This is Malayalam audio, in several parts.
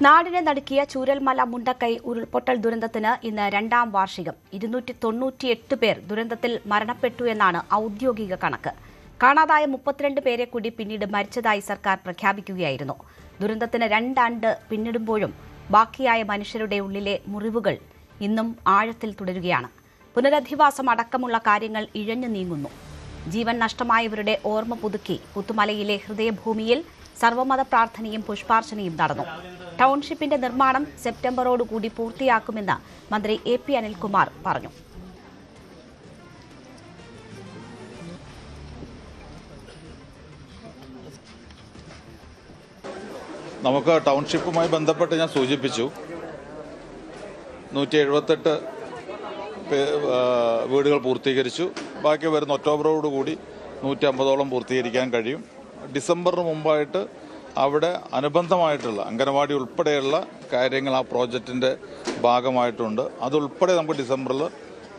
നാടിനെ നടുക്കിയ ചൂരൽമല മുണ്ടക്കൈ ഉരുൾപൊട്ടൽ ദുരന്തത്തിന് ഇന്ന് രണ്ടാം വാർഷികം. 298 പേർ ദുരന്തത്തിൽ മരണപ്പെട്ടു എന്നാണ് ഔദ്യോഗിക കണക്ക്. കാണാതായ 32 പേരെ കൂടി പിന്നീട് മരിച്ചതായി സർക്കാർ പ്രഖ്യാപിക്കുകയായിരുന്നു. ദുരന്തത്തിന് 2 ആണ്ട് പിന്നിടുമ്പോഴും ബാക്കിയായ മനുഷ്യരുടെ ഉള്ളിലെ മുറിവുകൾ ഇന്നും ആഴത്തിൽ തുടരുകയാണ്. പുനരധിവാസം അടക്കമുള്ള കാര്യങ്ങൾ ഇഴഞ്ഞു നീങ്ങുന്നു. ജീവൻ നഷ്ടമായവരുടെ ഓർമ്മ പുതുക്കി പുത്തുമലയിലെ ഹൃദയഭൂമിയിൽ സർവമത പ്രാർത്ഥനയും പുഷ്പാർച്ചനയും നടന്നു. ടൗൺഷിപ്പിന്റെ നിർമ്മാണം സെപ്റ്റംബറോടുകൂടി പൂർത്തിയാക്കുമെന്ന് മന്ത്രി AP അനിൽകുമാർ പറഞ്ഞു. നമുക്ക് ടൗൺഷിപ്പുമായി ബന്ധപ്പെട്ട് ഞാൻ സൂചിപ്പിച്ചു 178 വീടുകൾ പൂർത്തീകരിച്ചു. ബാക്കി വരുന്ന ഒക്ടോബറോടുകൂടി 150ഓളം പൂർത്തീകരിക്കാൻ കഴിയും. ഡിസംബറിന് മുമ്പായിട്ട് അവിടെ അനുബന്ധമായിട്ടുള്ള അംഗനവാടി ഉൾപ്പെടെയുള്ള കാര്യങ്ങൾ ആ പ്രോജക്റ്റിൻ്റെ ഭാഗമായിട്ടുണ്ട്. അതുൾപ്പെടെ നമുക്ക് ഡിസംബറിൽ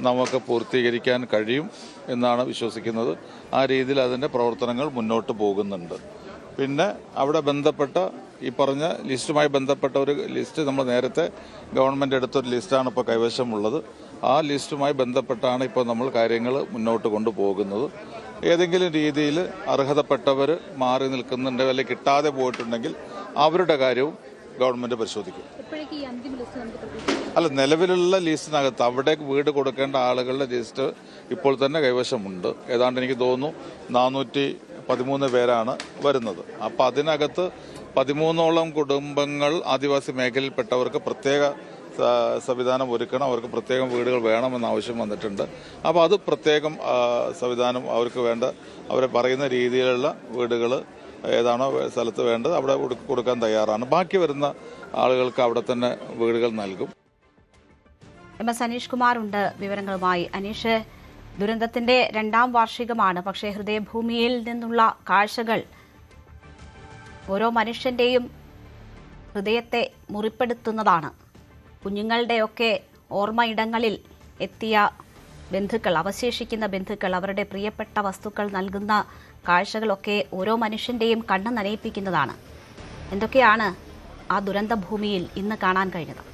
നമുക്ക് പൂർത്തീകരിക്കാൻ കഴിയും എന്നാണ് വിശ്വസിക്കുന്നത്. ആ രീതിയിൽ അതിൻ്റെ പ്രവർത്തനങ്ങൾ മുന്നോട്ട് പോകുന്നുണ്ട്. പിന്നെ അവിടെ ബന്ധപ്പെട്ട ഈ പറഞ്ഞ ലിസ്റ്റുമായി ബന്ധപ്പെട്ട ഒരു ലിസ്റ്റ് നമ്മൾ നേരത്തെ ഗവൺമെൻറ് എടുത്തൊരു ലിസ്റ്റാണ് ഇപ്പോൾ കൈവശമുള്ളത്. ആ ലിസ്റ്റുമായി ബന്ധപ്പെട്ടാണ് ഇപ്പോൾ നമ്മൾ കാര്യങ്ങൾ മുന്നോട്ട് കൊണ്ടുപോകുന്നത്. ഏതെങ്കിലും രീതിയിൽ അർഹതപ്പെട്ടവർ മാറി നിൽക്കുന്നുണ്ട് അല്ലെങ്കിൽ കിട്ടാതെ പോയിട്ടുണ്ടെങ്കിൽ അവരുടെ കാര്യവും ഗവൺമെൻറ് പരിശോധിക്കും. അല്ല, നിലവിലുള്ള ലിസ്റ്റിനകത്ത് അവിടെ വീട് കൊടുക്കേണ്ട ആളുകളുടെ ലിസ്റ്റ് ഇപ്പോൾ തന്നെ കൈവശമുണ്ട്. ഏതാണ്ട് എനിക്ക് തോന്നുന്നു 413 പേരാണ് വരുന്നത്. അപ്പോൾ അതിനകത്ത് 13ഓളം കുടുംബങ്ങൾ ആദിവാസി മേഖലയിൽപ്പെട്ടവർക്ക് പ്രത്യേക സംവിധാനം ഒരുക്കണം, അവർക്ക് പ്രത്യേകം വീടുകൾ വേണമെന്ന ആവശ്യം വന്നിട്ടുണ്ട്. അപ്പോൾ അത് പ്രത്യേകം സംവിധാനം അവർക്ക് വേണ്ട അവരെ പറയുന്ന രീതിയിലുള്ള വീടുകൾ ഏതാണോ സ്ഥലത്ത് വേണ്ടത് അവിടെ കൊടുക്കാൻ തയ്യാറാണ്. ബാക്കി വരുന്ന ആളുകൾക്ക് അവിടെ തന്നെ വീടുകൾ നൽകും. MS അനീഷ് കുമാർ ഉണ്ട് വിവരങ്ങളുമായി. അനീഷ്, ദുരന്തത്തിന്റെ 2ാം വാർഷികമാണ്. പക്ഷേ ഹൃദയഭൂമിയിൽ നിന്നുള്ള കാഴ്ചകൾ ഓരോ മനുഷ്യന്റെയും ഹൃദയത്തെ മുറിപ്പെടുത്തുന്നതാണ്. കുഞ്ഞുങ്ങളുടെയൊക്കെ ഓർമ്മയിടങ്ങളിൽ എത്തിയ ബന്ധുക്കൾ, അവശേഷിക്കുന്ന ബന്ധുക്കൾ, അവരുടെ പ്രിയപ്പെട്ട വസ്തുക്കൾ നൽകുന്ന കാഴ്ചകളൊക്കെ ഓരോ മനുഷ്യന്റെയും കണ്ണ് നനയിപ്പിക്കുന്നതാണ്. എന്തൊക്കെയാണ് ആ ദുരന്ത ഭൂമിയിൽ ഇന്ന് കാണാൻ കഴിഞ്ഞത്?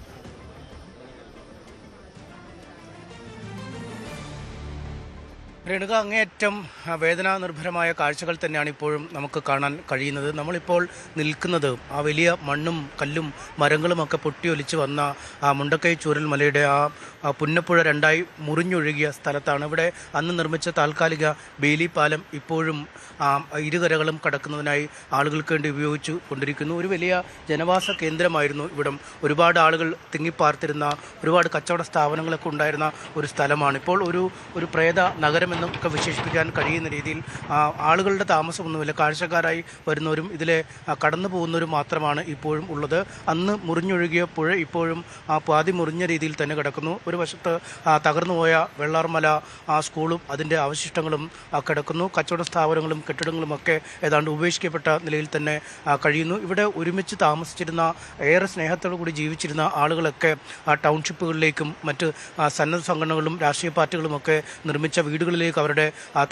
രേണുക, അങ്ങേയറ്റം വേദനാനിർഭരമായ കാഴ്ചകൾ തന്നെയാണ് ഇപ്പോഴും നമുക്ക് കാണാൻ കഴിയുന്നത്. നമ്മളിപ്പോൾ നിൽക്കുന്നത് ആ വലിയ മണ്ണും കല്ലും മരങ്ങളുമൊക്കെ പൊട്ടിയൊലിച്ച് വന്ന ആ മുണ്ടക്കൈ ചൂരൽമലയുടെ ആ പുന്നപ്പുഴ 2ആയി മുറിഞ്ഞൊഴുകിയ സ്ഥലത്താണ്. ഇവിടെ അന്ന് നിർമ്മിച്ച താൽക്കാലിക ബേലി പാലം ഇപ്പോഴും ഇരുകരകളും കടക്കുന്നതിനായി ആളുകൾക്ക് വേണ്ടി ഉപയോഗിച്ചു കൊണ്ടിരിക്കുന്നു. ഒരു വലിയ ജനവാസ കേന്ദ്രമായിരുന്നു ഇവിടം. ഒരുപാട് ആളുകൾ തിങ്ങിപ്പാർത്തിരുന്ന, ഒരുപാട് കച്ചവട സ്ഥാപനങ്ങളൊക്കെ ഉണ്ടായിരുന്ന ഒരു സ്ഥലമാണ്. ഇപ്പോൾ ഒരു പ്രേത നഗരം എന്നൊക്കെ വിശേഷിപ്പിക്കാൻ കഴിയുന്ന രീതിയിൽ ആളുകളുടെ താമസമൊന്നുമില്ല. കാഴ്ചക്കാരായി വരുന്നവരും ഇതിലെ കടന്നു പോകുന്നവരും മാത്രമാണ് ഇപ്പോഴും ഉള്ളത്. അന്ന് മുറിഞ്ഞൊഴുകിയ പുഴ ഇപ്പോഴും പാതി മുറിഞ്ഞ രീതിയിൽ തന്നെ കിടക്കുന്നു. ഒരു വശത്ത് തകർന്നുപോയ വെള്ളാർമല സ്കൂളും അതിൻ്റെ അവശിഷ്ടങ്ങളും കിടക്കുന്നു. കച്ചവട സ്ഥാപനങ്ങളും കെട്ടിടങ്ങളുമൊക്കെ ഏതാണ്ട് ഉപേക്ഷിക്കപ്പെട്ട നിലയിൽ തന്നെ കഴിയുന്നു. ഇവിടെ ഒരുമിച്ച് താമസിച്ചിരുന്ന, ഏറെ സ്നേഹത്തോടു കൂടി ജീവിച്ചിരുന്ന ആളുകളൊക്കെ ടൗൺഷിപ്പുകളിലേക്കും മറ്റ് സന്നദ്ധ സംഘടനകളും രാഷ്ട്രീയ പാർട്ടികളുമൊക്കെ നിർമ്മിച്ച വീടുകളിലേക്ക് അവരുടെ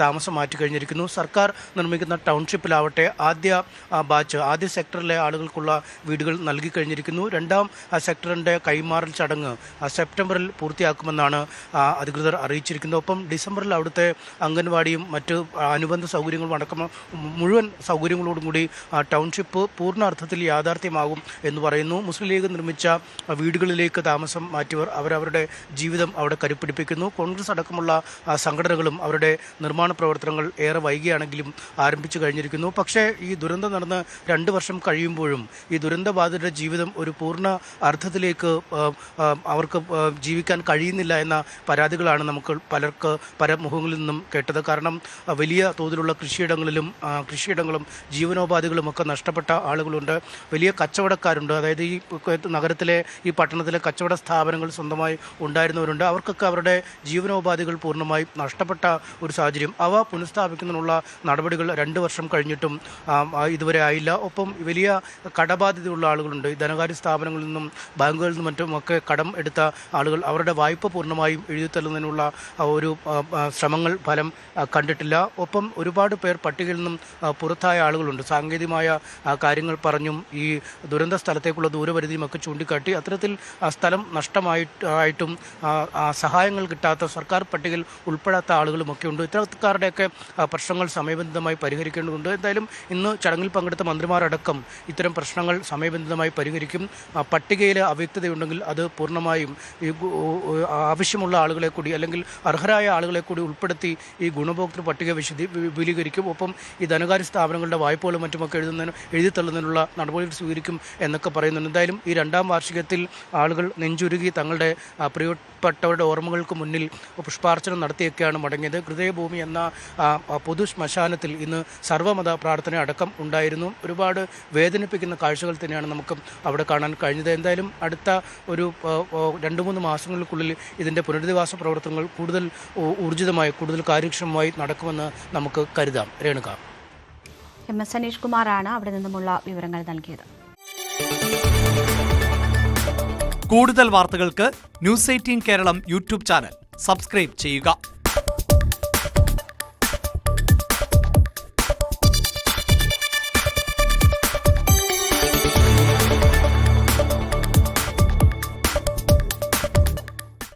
താമസം മാറ്റിക്കഴിഞ്ഞിരിക്കുന്നു. സർക്കാർ നിർമ്മിക്കുന്ന ടൗൺഷിപ്പിലാവട്ടെ ആദ്യ സെക്ടറിലെ ആളുകൾക്കുള്ള വീടുകൾ നൽകി കഴിഞ്ഞിരിക്കുന്നു. 2ാം സെക്ടറിൻ്റെ കൈമാറൽ ചടങ്ങ് സെപ്റ്റംബറിൽ പൂർത്തിയാക്കുമെന്നാണ് അധികൃതർ അറിയിച്ചിരിക്കുന്നത്. ഒപ്പം ഡിസംബറിൽ അവിടുത്തെ അംഗൻവാടിയും മറ്റ് അനുബന്ധ സൗകര്യങ്ങളും അടക്കം മുഴുവൻ സൗകര്യങ്ങളോടും കൂടി ടൗൺഷിപ്പ് പൂർണ്ണ അർത്ഥത്തിൽ യാഥാർത്ഥ്യമാകും എന്ന് പറയുന്നു. മുസ്ലിം ലീഗ് നിർമ്മിച്ച വീടുകളിലേക്ക് താമസം മാറ്റിയവർ അവരവരുടെ ജീവിതം അവിടെ കരുപ്പിടിപ്പിക്കുന്നു. കോൺഗ്രസ് അടക്കമുള്ള സംഘടനകളും അവരുടെ നിർമ്മാണ പ്രവർത്തനങ്ങൾ ഏറെ വൈകിയാണെങ്കിലും ആരംഭിച്ചു കഴിഞ്ഞിരിക്കുന്നു. പക്ഷേ ഈ ദുരന്തം നടന്ന് 2 വർഷം കഴിയുമ്പോഴും ഈ ദുരന്തബാധിതരുടെ ജീവിതം ഒരു പൂർണ്ണ അർത്ഥത്തിലേക്ക് അവർക്ക് ജീവിക്കാൻ കഴിയുന്നില്ല എന്ന പരാതികളാണ് നമുക്ക് പല മുഖങ്ങളിൽ നിന്നും കേട്ടത്. കാരണം വലിയ തോതിലുള്ള കൃഷിയിടങ്ങളും ജീവനോപാധികളും ഒക്കെ നഷ്ടപ്പെട്ട ആളുകളുണ്ട്. വലിയ കച്ചവടക്കാരുണ്ട്. അതായത് ഈ നഗരത്തിലെ, ഈ പട്ടണത്തിലെ കച്ചവട സ്ഥാപനങ്ങൾ സ്വന്തമായി ഉണ്ടായിരുന്നവരുണ്ട്. അവർക്കൊക്കെ അവരുടെ ജീവനോപാധികൾ പൂർണ്ണമായി നഷ്ടപ്പെട്ട ഒരു സാഹചര്യം. അവ പുനഃസ്ഥാപിക്കുന്നതിനുള്ള നടപടികൾ 2 വർഷം കഴിഞ്ഞിട്ടും ഇതുവരെ ആയില്ല. ഒപ്പം വലിയ കടബാധ്യതയുള്ള ആളുകളുണ്ട്. ധനകാര്യ സ്ഥാപനങ്ങളിൽ നിന്നും ബാങ്കുകളിൽ നിന്നും മറ്റുമൊക്കെ കടം എടുത്ത ആളുകൾ അവരുടെ വായ്പ പൂർണ്ണമായും എഴുതിത്തള്ളുന്നതിനുള്ള ഒരു ശ്രമങ്ങൾ ഫലം കണ്ടിട്ടില്ല. ഒപ്പം ഒരുപാട് പേർ പട്ടികയിൽ നിന്നും പുറത്തായ ആളുകളുണ്ട്. സാങ്കേതികമായ കാര്യങ്ങൾ പറഞ്ഞും ഈ ദുരന്ത സ്ഥലത്തേക്കുള്ള ദൂരപരിധിയും ഒക്കെ ചൂണ്ടിക്കാട്ടി അത്തരത്തിൽ സ്ഥലം നഷ്ടമായിട്ടും സഹായങ്ങൾ കിട്ടാത്ത സർക്കാർ പട്ടികയിൽ ഉൾപ്പെടാത്ത ആളുകളുമൊക്കെ ഉണ്ട്. ഇത്തരക്കാരുടെയൊക്കെ പ്രശ്നങ്ങൾ സമയബന്ധിതമായി പരിഹരിക്കേണ്ടതുണ്ട്. എന്തായാലും ഇന്ന് ചടങ്ങിൽ പങ്കെടുത്ത മന്ത്രിമാരടക്കം ഇത്തരം പ്രശ്നങ്ങൾ സമയബന്ധിതമായി പരിഹരിക്കും. പട്ടികയിൽ അവ്യക്തതയുണ്ടെങ്കിൽ അത് പൂർണ്ണമായും ഈ ആവശ്യമുള്ള ആളുകളെ കൂടി അല്ലെങ്കിൽ അർഹരായ ആളുകളെ കൂടി ഉൾപ്പെടുത്തി ഈ ഗുണഭോക്തൃ പട്ടിക വിപുലീകരിക്കും. ഒപ്പം ഈ ധനകാര്യ സ്ഥാപനങ്ങളുടെ വായ്പകളും മറ്റുമൊക്കെ എഴുതിത്തള്ളുന്നതിനുള്ള നടപടികൾ സ്വീകരിക്കും എന്നൊക്കെ പറയുന്നുണ്ട്. എന്തായാലും ഈ 2ാം വാർഷികത്തിൽ ആളുകൾ നെഞ്ചുരുകി തങ്ങളുടെ പ്രിയപ്പെട്ടവരുടെ ഓർമ്മകൾക്ക് മുന്നിൽ പുഷ്പാർച്ചന നടത്തിയൊക്കെയാണ് മടങ്ങിയത്. ഹൃദയഭൂമി എന്ന പൊതു ശ്മശാനത്തിൽ ഇന്ന് സർവ്വമത പ്രാർത്ഥന അടക്കം ഉണ്ടായിരുന്നു. ഒരുപാട് വേദനിപ്പിക്കുന്ന കാഴ്ചകൾ തന്നെയാണ് നമുക്ക് അവിടെ കാണാൻ കഴിഞ്ഞത്. എന്തായാലും അടുത്ത ഒരു 2-3 മാസങ്ങൾക്കുള്ളിൽ ഇതിൻ്റെ പുനരധിവാസ പ്രവർത്തനങ്ങൾ കൂടുതൽ ഊർജിതമായി കൂടുതൽ കാര്യക്ഷമമായി നടക്കുമെന്ന് നമുക്ക് കരുതാം. രേണുക. MS അനീഷ് കുമാറാണ് അവിടെ നിന്നുമുള്ള വിവരങ്ങൾ നൽകിയത്. കൂടുതൽ വാർത്തകൾക്ക് News 18 Keralam YouTube channel subscribe ചെയ്യുക.